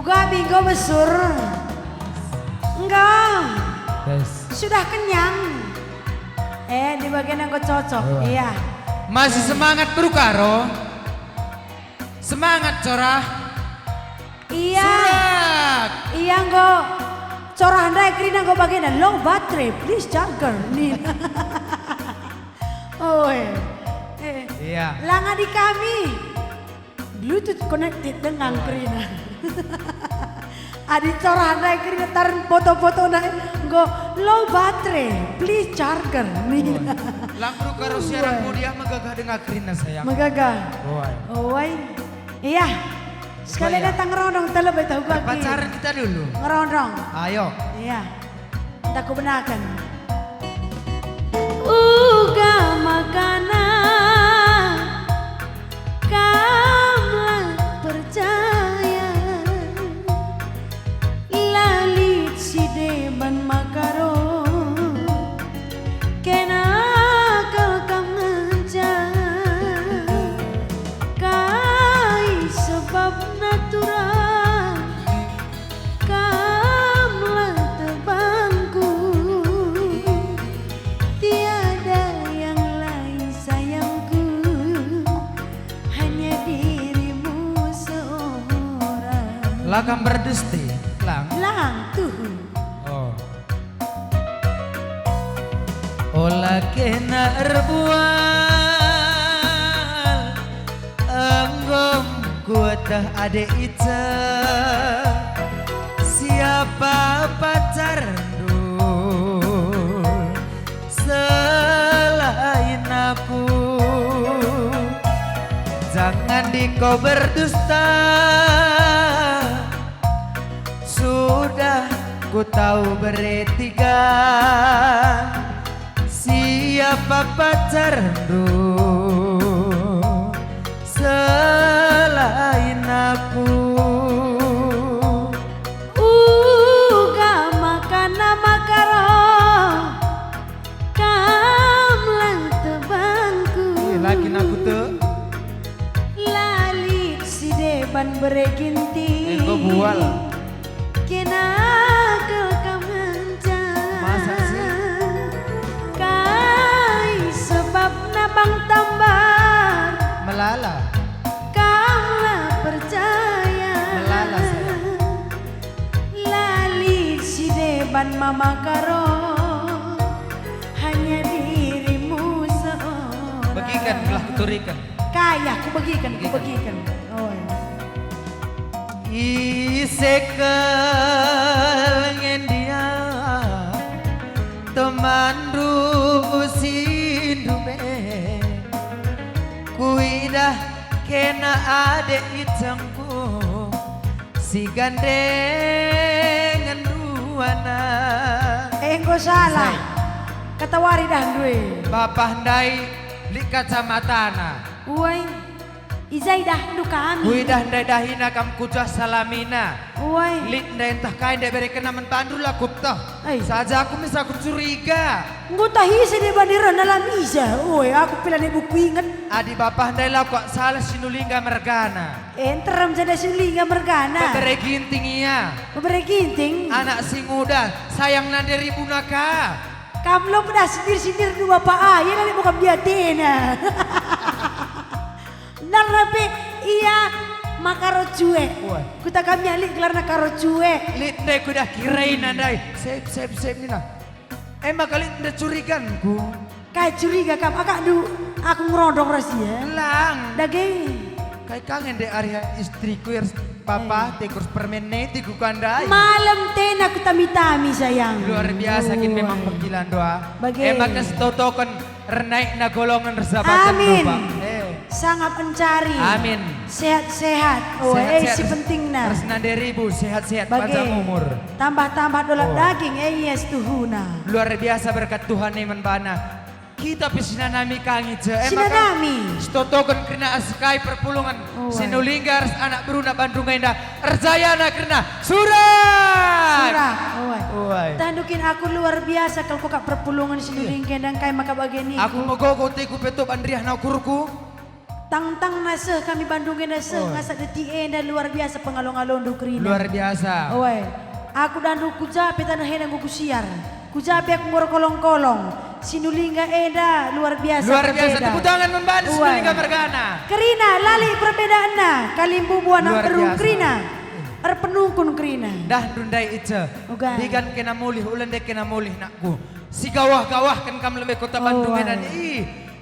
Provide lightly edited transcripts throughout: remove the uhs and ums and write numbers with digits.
Gua bingung besur. Enggak. Yes. Sudah kenyang. Di bagian yang kau cocok. Iya. Masih semangat bro Karo? Semangat corah? Iya. Surat. Iya enggak. Corah andai kerina kau bagian low battery. Please charger. Nih. Oh Iya. Langa di kami. Bluetooth connected dengan kerina. Adi corah andai kerina taruh foto-foto na go low battery, please charger nih. Lang bro Karo siaranku dia megagah dengan kerina sayang. Megagah. Oi. Iya. Sekali datang ngerondong terlebih tahu gua. Pacaran kita dulu. Ngerondong. Ayo. Iya. Entah ku benarkan. Uga makanan kamlah percaya lalit si deban makaron kena kal kamanca kai sebab natural kamlah tebangku tiada yang lain sayangku hanya dirimu seorang. Lakam berdusti. Lang tuh. Oh. Ola kena erbual anggom kuatah ade ita siapa pacar dul selain aku jangan dikau berdusta. Sudah ku tahu bertiga siapa pacarmu selain aku. Uga makana makaro kamlang tebangku. Lagi aku tuh Lalit si deban bereginti. Ego bual. Kena ke kamanca. Masa sih? Kai sebab nabang tambar. melala. Kaulah percaya. Melala sayang. Lalit si deban mama karo hanya dirimu seorang. Bagikan belah keturikan. Kaya ku bagikan. Oh. Isekel ngendia teman rusindume kuidah kena ade itangku si gandengan duana. Engko salah. Katawari dah duwe. Bapak ndai li kacamatana. Uai. Izai dah dukaan. Kuidah ndai dahina kam kucah salamina. Uai. Lit ndai entah kain ndai beri kenaman pandu lah kuptoh. Ay. Saja aku bisa aku curiga. Ngutah hisi di bandiran dalam isa. Uai aku pilih ni buku ingat. Adi bapak ndai lah kok salah sinulingga mergana. Enteram sada sulinga mergana. Bebere ginting iya. Bebere ginting. Anak sing muda sayang nanderi punaka. Kamu pernah sindir-sindir dua bapak ayah nanti bukan biadena. Narape iya makaro cuek. Kuta kami alik gelar nakaro cuek. Lit ndai kudah kirain andai. Sep nina. Emang kali ndai curiganku. Kayak curiga kam akak du aku ngerondong rahasia. Lang. Daging. Kayak kangen deh area istriku yang papa tikus permen tiku kandai. Malam ten aku tami-tami sayang. Luar biasa kin memang panggilan doa. Bagi. Emang kesetotokon renaik na golongan resabatan Amin. doa. Sangat pencari. Amin. Sehat-sehat. Oh, si penting na. Harus nanderi bu sehat-sehat Bagi. panjang umur. Tambah-tambah dolat daging. Yes tuhuna. Luar biasa berkat Tuhan iman bana. Kita pisinanami kangi je. Sinanami. Stotokon kena askai perpulungan. Oh, Sinulinggar anak beruna Bandung indah. Erjayana kena surat. Surah. Oi. Tandukin aku luar biasa kalau kau perpulungan sinuling kendang kai maka bagini. Aku mau gogo tiku petup andriah na kurku. Tang-tang nase kami Bandungin nase ngasak detik enda luar biasa pengalong-along do Krina. Luar biasa. Oi, aku dandu kujape tanah henang kusiar. Kujape aku ngoro kolong-kolong. Sinulingga enda luar biasa. Luar biasa. berbeda. Tepuk tangan membantu Sinulingga Margana. Krina lali perbedaanna kalimbu buana Luar peru biasa. Krina. Penungkun Krina. Dah dundai ica. Uga. Digan kena mulih ulan dek kena mulih nakku. Si gawah-gawah kan kam lebih kota Bandung Oh, dan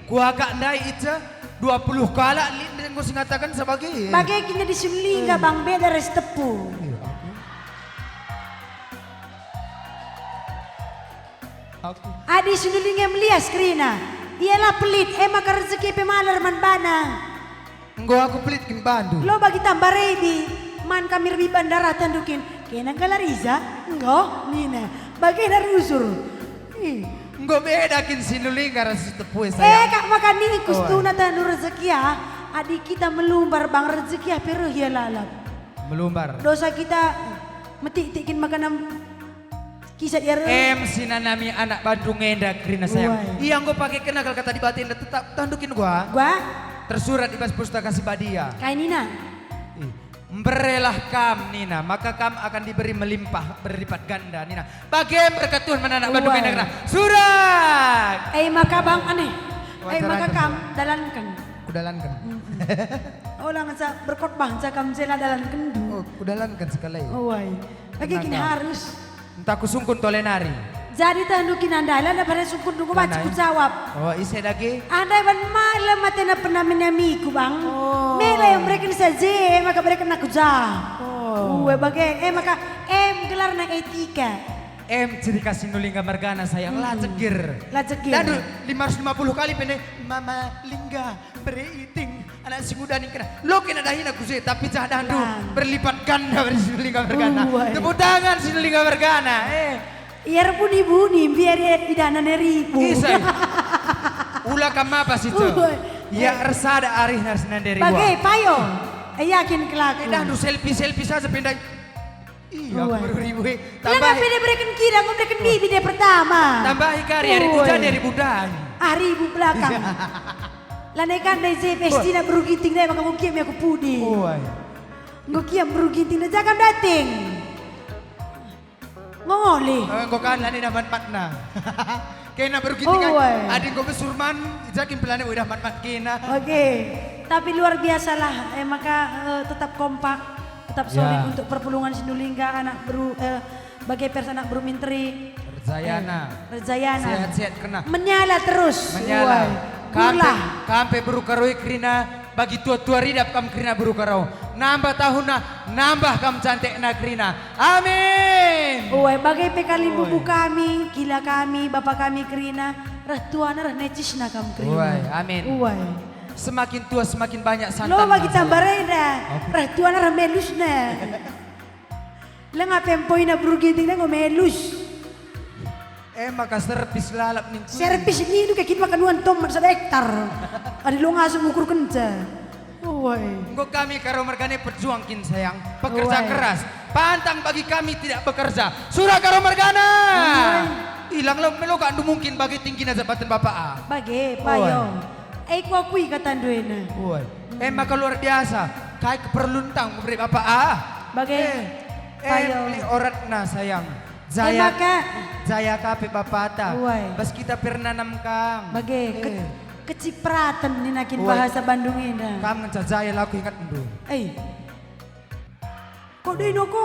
ku agak ndai ica 20 kala lin ku singatakan sebagai. Bagai kini di Sinulingga bang beda res tepu. Aku. Adi Sinulingga melias Krina. Ialah pelit maka rezeki pemalar man bana. Enggo aku pelit kin Bandung. Lo bagi tambah rebi. Man kami rebi bandara tandukin. Kenang kala Riza? Enggo, Nina. Bagai dari usur. Enggo beda kin Sinulingga rasa tepue sayang. Kak makan ini kustuna tandu rezeki ya. Adik kita melumbar bang rezeki ya pero ya lalap. Melumbar. Dosa kita metik-tikin makanan kisah dia. Sinanami anak Bandung enda Krina sayang. Uai. Iya enggo pakai kena kalau kata di batin tetap tandukin gua. Gua Tersurat di pustaka Sibadia. kayak Nina. Berelah kam Nina, maka kam akan diberi melimpah berlipat ganda Nina. Bagaimana berkat Tuhan menanak Bandung Uai. enda surat. Maka bang aneh. Wawancara Maka kan. kam dalankan. Kudalankan. Oh lang sa berkhotbah sa kam sila dalankan. Oh, kudalankan sekali. Oi. Lagi kini Tenang, harus. Entah kusungkun tolenari. Jadi tandukin andalan na pada sukun dungo baca ku jawab. Oh, isi lagi. Andai ban malam mati na pernah menamiku bang. Oh. Mela yang mereka saja maka mereka nak kuja. Oh. Bagai maka gelar na etika. Cerita Sinulingga Margana sayang lajegir. Lajegir. Dan 550 kali pene Mama Lingga beriting anak si muda nih kena. Lo kena dahin aku sih tapi cah dandu Lang. berlipat ganda dari Sinulingga Margana. Uai. Tepuk tangan Sinulingga Margana. Iar buni biar dia idana neribu. Kisah. Ulah kama apa sih tuh? Uai. Ya resada arih narsinan dari Bagai payo. Yakin kelaku. dandu selfie saja pindah. Iya, Uai. aku ribu. Lah Tambah ngapain dia berikan kira ngomongkan bibi dia pertama. tambah ikari hari Uai. hujan dari budaya. Hari ibu belakang. Lanekan dari ZPST na berugiting na maka ngukiam aku pudi. Uai. Ngukiam berugiting na jakam dating. Ngongoli. Kau kan lani dapat matna. Kena baru kita kan. Uai. Adik kau besurman, jakin pelane udah mat kena. Oke. Tapi luar biasa lah. Maka tetap kompak, tetap solid Ya. untuk perpulungan Sinulingga anak bagai pers anak Bru Minteri. Rezayana. Rezayana. Sehat-sehat kena. Menyala terus. Menyala. Uai. Kurlah. Kampe baru karoi krina bagi tua-tua ridap kam krina baru karau. Nambah tahun nambah kam cantik na krina. Amin. Uai, bagai pekalim bubu kami, gila kami, bapak kami Krina, rah tuana rah necis na kam Krina. Uai, amin. Uai. Semakin tua semakin banyak santan. Lo bagi na tambah saya. reda, rah tuana rah melus na. Lenga pempoy na brugiting na ngomelus. Maka serpis lalap ning. Servis ini lu kayak makan tomat 1 hektar. Ada lo ngasih ukur kenca. Uai. Engkau kami karo Margana perjuang kin sayang. Pekerja Uai. keras. Pantang bagi kami tidak bekerja. Surah karo Margana. Hilang lo melo kan mungkin bagi tinggi na jabatan bapak A. Bagi, payo. Ku akui kata duena. Uai. Maka luar biasa. Kai keperluntang memberi bapak A. Bagi, payo. Beli orat na sayang. maka. Jaya kape bapata. Uai. Bas kita pernah namkang. Bagi, kecipratan ni nakin Uai. bahasa Bandung ini. Kam ngan jaya laku ingat ndu. Kok dino ko?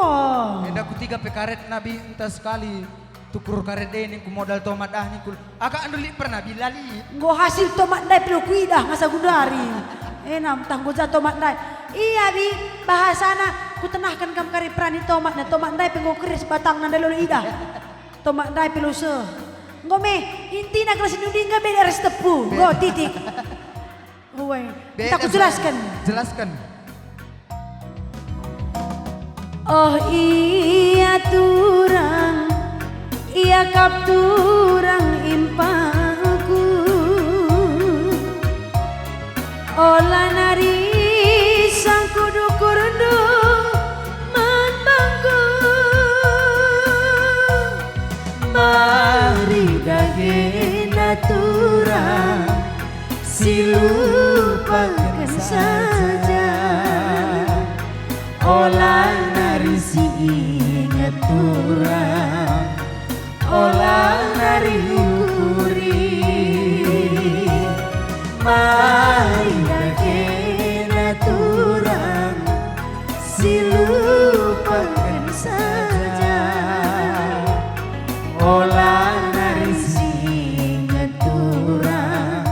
Enda ku 3 pekaret nabi entah sekali. Tukur karet ini ku modal tomat nih ku. Agak anduli pernah bilali. Ngo hasil tomat dai pilo kuidah ngasa gundari. Enam tangguh za tomat dai. Iya bi bahasana ku tenahkan kam kari prani tomat na tomat dai penggo keris batang na dalolo ida. Tomat dai pilo se. Ngo me inti na kelas nudingga beda res tepu. Ngo titik. Uwe, kita ku jelaskan. Jelaskan. Oh iya turang, iya kap turang impaku. Ola nari sang kudu kurundu manbangku. Mari dagena turang silupakan saja. Olah nari si inget turang, olah nari huri, mari kena turang, si lupakan saja. Olah nari si inget turang,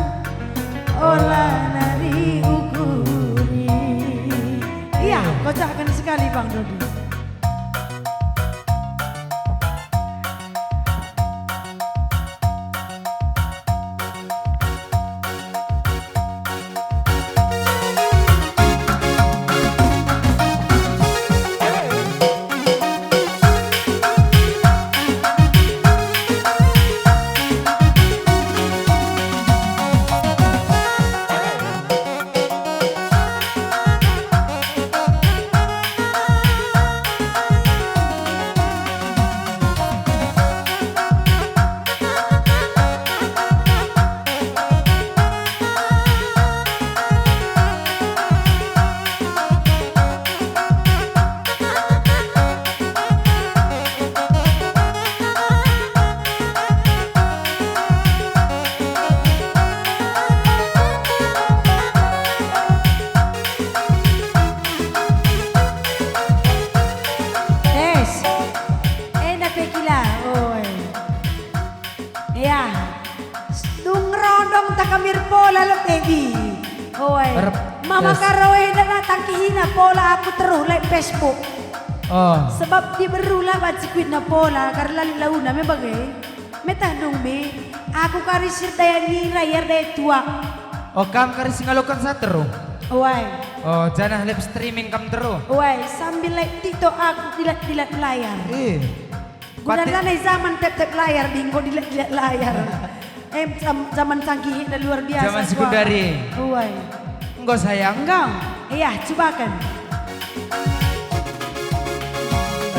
olah nari ukuri. Iya, kocakkan sekali Bang Dodi. Ya, dung rodong takamir pola lo baby. Oi, mama karoe dan tangkihina pola aku terus like Facebook. Oh. Sebab dia berulah bajikuit na pola karena lali launa me bagai. Metah dong be, aku karisir daya ni layar daya tua. Oh, kam karis ngalokan sa terus. Oi. Oh, jangan live streaming kam terus. Oi, sambil like TikTok aku dilat layar. Guna zaman tep layar dinggo dilat layar. Zaman canggih dan luar biasa. Zaman sekundari. Oi. Enggak sayang. Enggak. Iya, cobakan.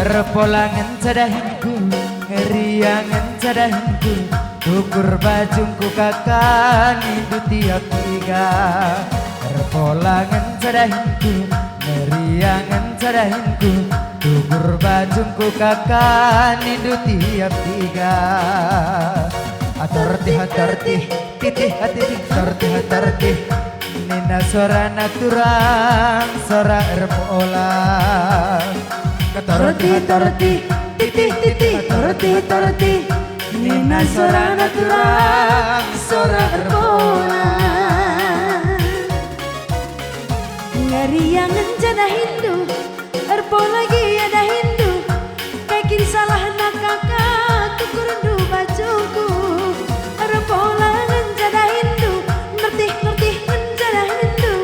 Repolangan cadahinku, ngeriangan cadahinku, tukur bajungku kakak nindu tiap tiga. Repolangan cadahinku, ngeriangan cadahinku, tukur bajungku kakak nindu tiap tiga. Atorti, titih hati, torti, nina sora naturang, sora repolang. Torti, titih, torti, nina sora naturang, sora erpola. Ngeriangan jana Hindu, erpola ada Hindu, kayak salah nak kakak, tukur rendu bajuku. Erpola jana Hindu, ngerti jana Hindu,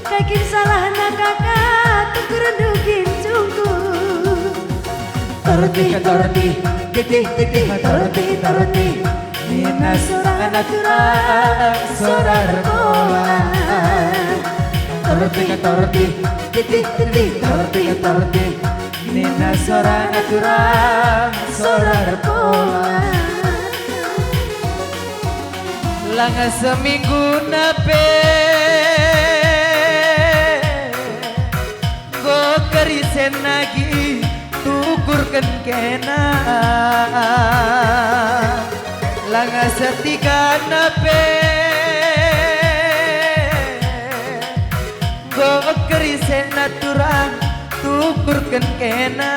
kayak salah nak kakak, tukur rendu gincuku. Torti, titih, torti, nina sora naturang, sora erpola. Torti, titih, torti, nina sora naturang, sora erpola. Langa seminggu nape, go kerisen lagi, tukurkan kena. Langa setiga nape, go kerisen naturang, tukurkan kena.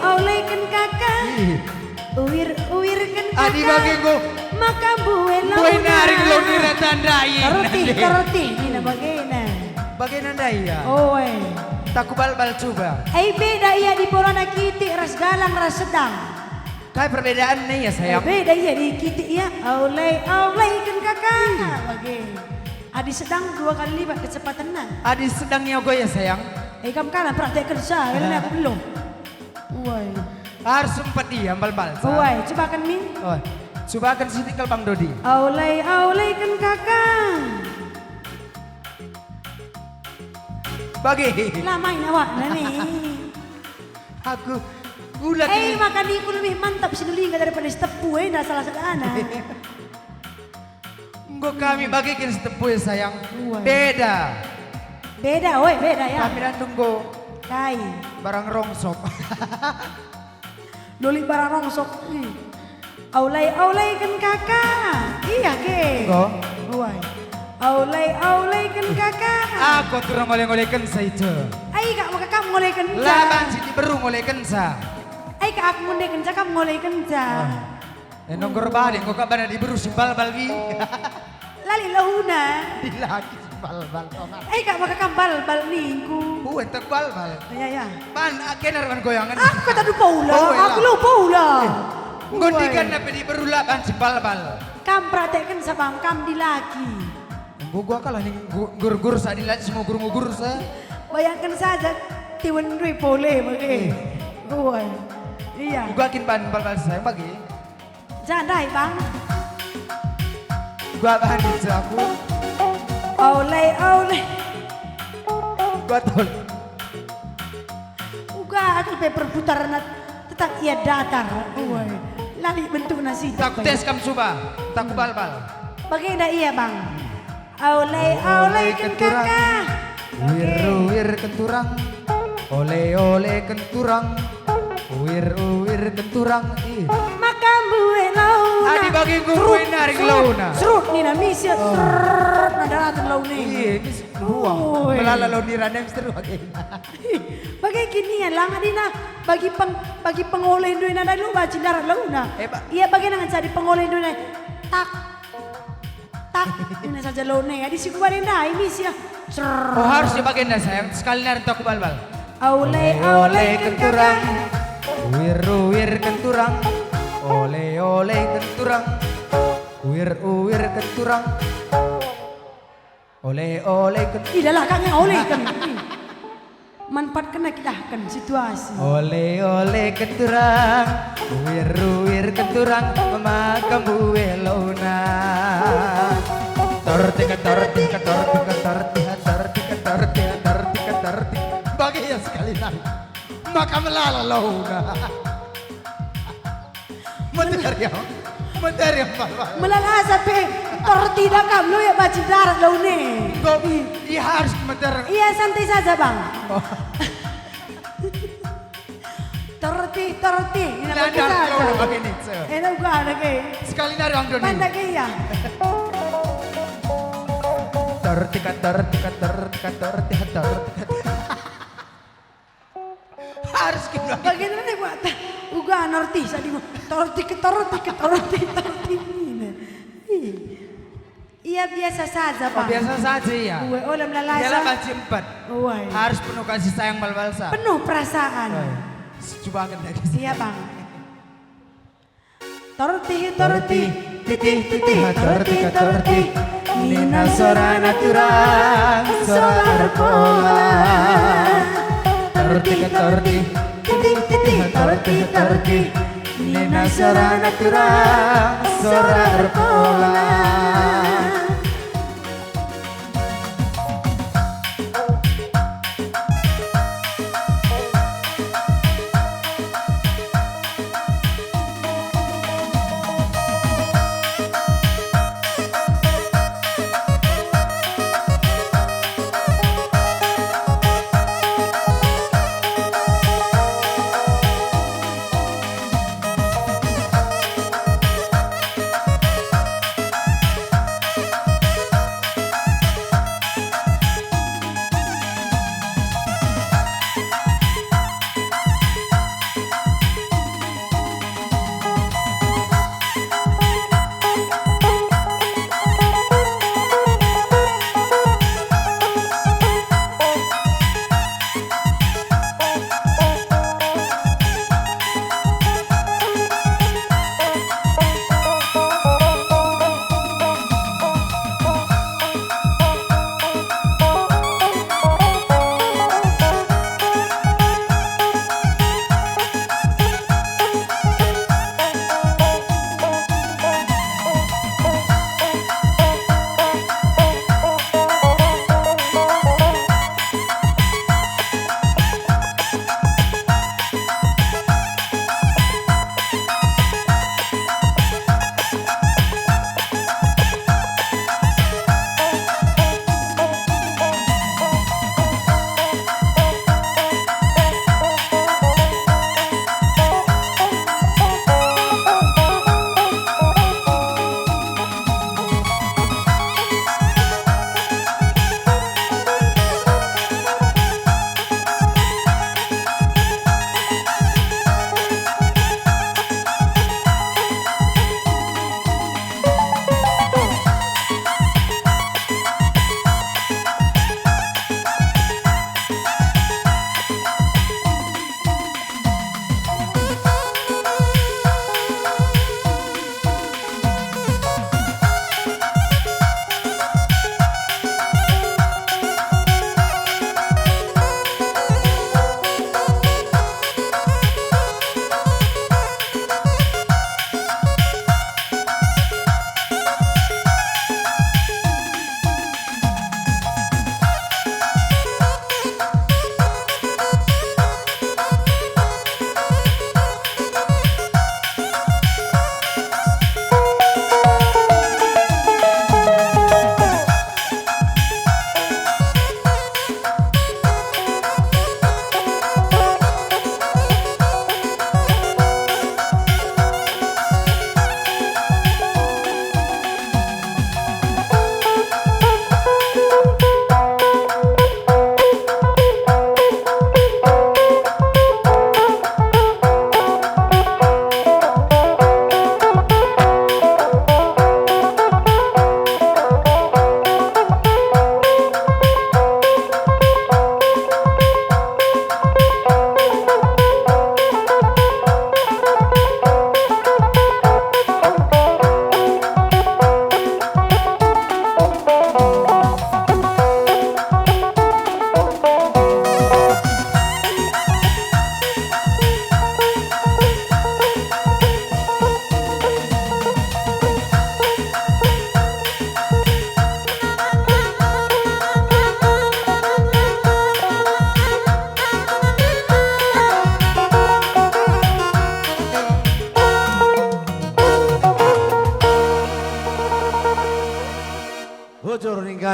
Oleh kan kakak, uwir kan kakak. Adi bagi go, maka buena. buai naring lo nira tandain. Terti, ini bagaina. Bagaina daya. Oh, tak bal coba. Beda iya di porana kiti ras galang ras sedang. Kayak perbedaan nih ya sayang. Beda iya di kiti iya. Oleh kan kakak. Bagi. Adi sedang 2 kali lipat kecepatan nah. Adi sedangnya gue ya sayang. Kamu kalah praktek kerja, karena aku belum. Woi. Harus sempat dia bal-balsa. Uai, coba kan Min. Oh, coba akan sitikal Bang Dodi. Aulai kan kakak. Bagi. Lamain awak nih. Aku gula Makan iku lebih mantap sinulinga daripada tepu dah salah sedana. Engko kami bagikan setepu ya sayang. Uai. Beda. Beda, woi, beda ya. Kami dan tunggu Kai. barang rongsok. Doli barang rongsok. Aulai kan kakak. Iya ke. Engko Uai. Aulai kan kakak. aku turun ngoleh-ngolehkan saja. Ai kak maka kamu ngoleh kenca. Laban sini baru ngolehkan sa. Ai kak aku ngoleh kenca kamu ngoleh kenca. Nongkrong balik kok kabana di baru simbal balbi. Lali lahuna. Dilaki simbal bal. Ai kak maka kambal bal minggu. Entek bal. Ya. Pan akenar kan goyangan. Aku kata lupa ulah. Oh, Aku lupa ulah. Ngondikan na pedi baru laban simbal bal. Kam praktekkan sabang kam di laki. Gua kalah nih gur-gur sa dilat semua gur-gur sa. Bayangkan saja tiwan dui pole bagi. Uai. Iya. Gua akin ban bal saya bagi. Jangan dai bang. Gua bahan itu aku. Aulai. Gua tol. Uga aku pe perputaran tetap ia datar. Uai. Lali bentuk nasi. Tak tes kam suba. Tak bal-bal. Bagaimana iya bang? Aulai kan kakak. Wir kenturang. Ole kenturang. Wir kenturang. Makan buah launa. Adi bagi gue narik launa. Serut nih na misi. Serut nada rata launa. Iya, ini buang. Oi. Melala launa di randang seru bagaimana. Bagai gini ya lang adina bagi pengoleh duit nada lu baca darat launa. Pak. Iya bagaimana cari pengoleh duit tak ini saja launa ya di siku barinda misi ya. Oh harus dibagain sayang. Sekali nari aku bal-bal. Aulai kan kakak. Wir kenturang. Ole kenturang. Wir kenturang. Ole kenturang. Ih dah lah kakak oleh kan. Manfaat kena kita situasi. Ole kenturang. Wir kenturang. Makan buah launa. Torti. Bagi ya sekali lagi. Maka melala launa. Menteri yang bal-bal. Melangasa pe torti dah kam lu ya baca darat launa. Iya harus menteri. Iya santai saja bang. Torti. Ini Landar saja. launa bagi ini. Enak gua ada ke. Sekali nari orang Doni. Pandai ke ya. Torti. Harus kita. Bagaimana nih buat? Uga norti sadi torti ini. Iya biasa saja Oh, bang. biasa saja ya. Uwe oleh Dia melalasa. banci 4. Uwe. Harus penuh kasih sayang bal-balsa. Penuh perasaan. Coba akan dari Iya bang. Torti. Nina sorana turang solar pola. Torti. Nina sorana turang solar pola.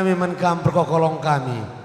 kami menkam perkokolong kami.